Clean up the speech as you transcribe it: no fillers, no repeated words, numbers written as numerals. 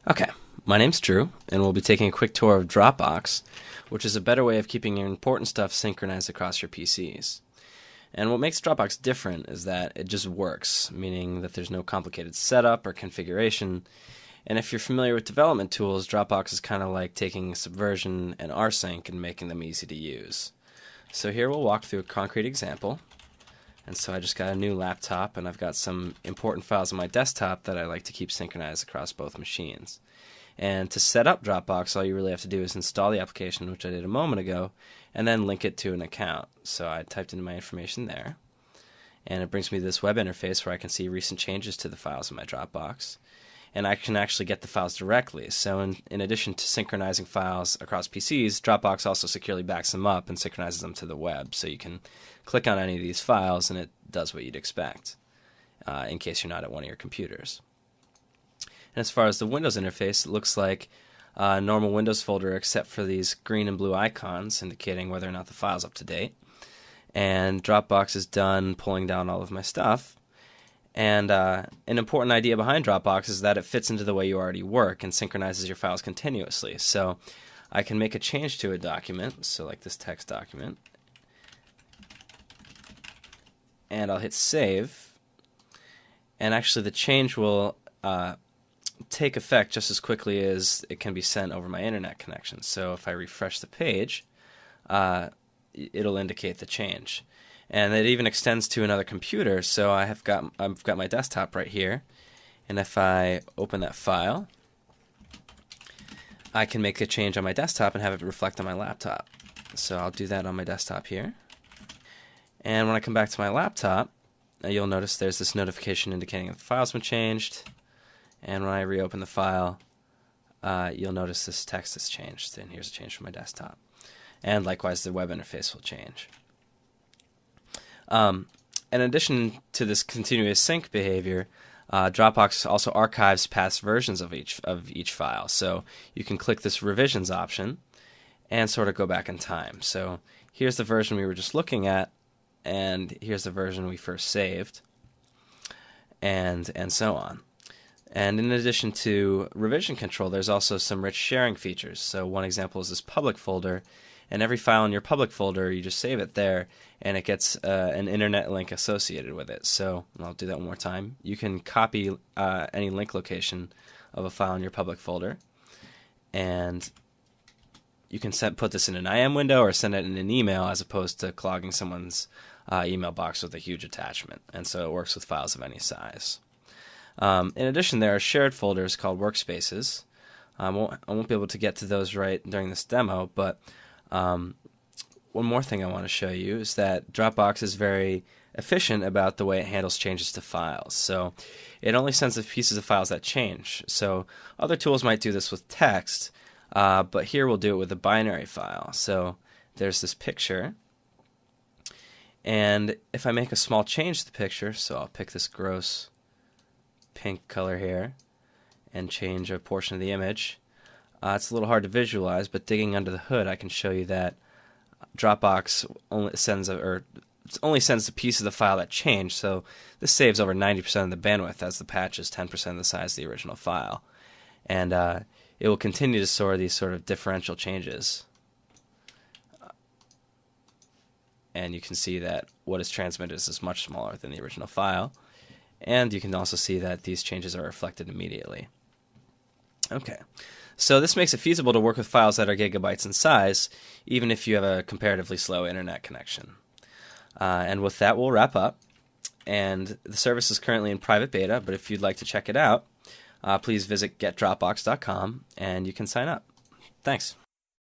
Okay, my name's Drew, and we'll be taking a quick tour of Dropbox, which is a better way of keeping your important stuff synchronized across your PCs. And what makes Dropbox different is that it just works, meaning that there's no complicated setup or configuration. And if you're familiar with development tools, Dropbox is kind of like taking Subversion and rsync and making them easy to use. So here we'll walk through a concrete example. And so I just got a new laptop, and I've got some important files on my desktop that I like to keep synchronized across both machines. And to set up Dropbox, all you really have to do is install the application, which I did a moment ago, and then link it to an account. So I typed in my information there, and it brings me to this web interface where I can see recent changes to the files in my Dropbox. And I can actually get the files directly. So in addition to synchronizing files across PCs, Dropbox also securely backs them up and synchronizes them to the web. So you can click on any of these files and it does what you'd expect in case you're not at one of your computers. And as far as the Windows interface, it looks like a normal Windows folder except for these green and blue icons indicating whether or not the file's up to date. And Dropbox is done pulling down all of my stuff. And an important idea behind Dropbox is that it fits into the way you already work and synchronizes your files continuously. So I can make a change to a document, so like this text document, and I'll hit save, and actually the change will take effect just as quickly as it can be sent over my internet connection. So if I refresh the page, it'll indicate the change. And it even extends to another computer, so I've got my desktop right here, and if I open that file, I can make a change on my desktop and have it reflect on my laptop. So I'll do that on my desktop here. And when I come back to my laptop, you'll notice there's this notification indicating that the file's been changed, and when I reopen the file, you'll notice this text has changed, and here's a change for my desktop. And likewise, the web interface will change. In addition to this continuous sync behavior, Dropbox also archives past versions of each file. So you can click this revisions option and sort of go back in time. So here's the version we were just looking at, and here's the version we first saved, and so on. And in addition to revision control, there's also some rich sharing features. So one example is this public folder. And every file in your public folder, you just save it there, and it gets an internet link associated with it. So I'll do that one more time. You can copy any link location of a file in your public folder, and you can put this in an IM window or send it in an email as opposed to clogging someone's email box with a huge attachment. And so it works with files of any size. In addition, there are shared folders called workspaces. I won't be able to get to those right during this demo, but one more thing I want to show you is that Dropbox is very efficient about the way it handles changes to files. So it only sends the pieces of files that change. So other tools might do this with text, but here we'll do it with a binary file. So there's this picture, and if I make a small change to the picture, so I'll pick this gross pink color here and change a portion of the image. It's a little hard to visualize, but digging under the hood, I can show you that Dropbox only sends the piece of the file that changed. So this saves over 90% of the bandwidth, as the patch is 10% of the size of the original file. And it will continue to store these sort of differential changes. And you can see that what is transmitted is much smaller than the original file. And you can also see that these changes are reflected immediately. Okay. So this makes it feasible to work with files that are gigabytes in size, even if you have a comparatively slow internet connection. And with that, we'll wrap up. And the service is currently in private beta, but if you'd like to check it out, please visit getdropbox.com and you can sign up. Thanks.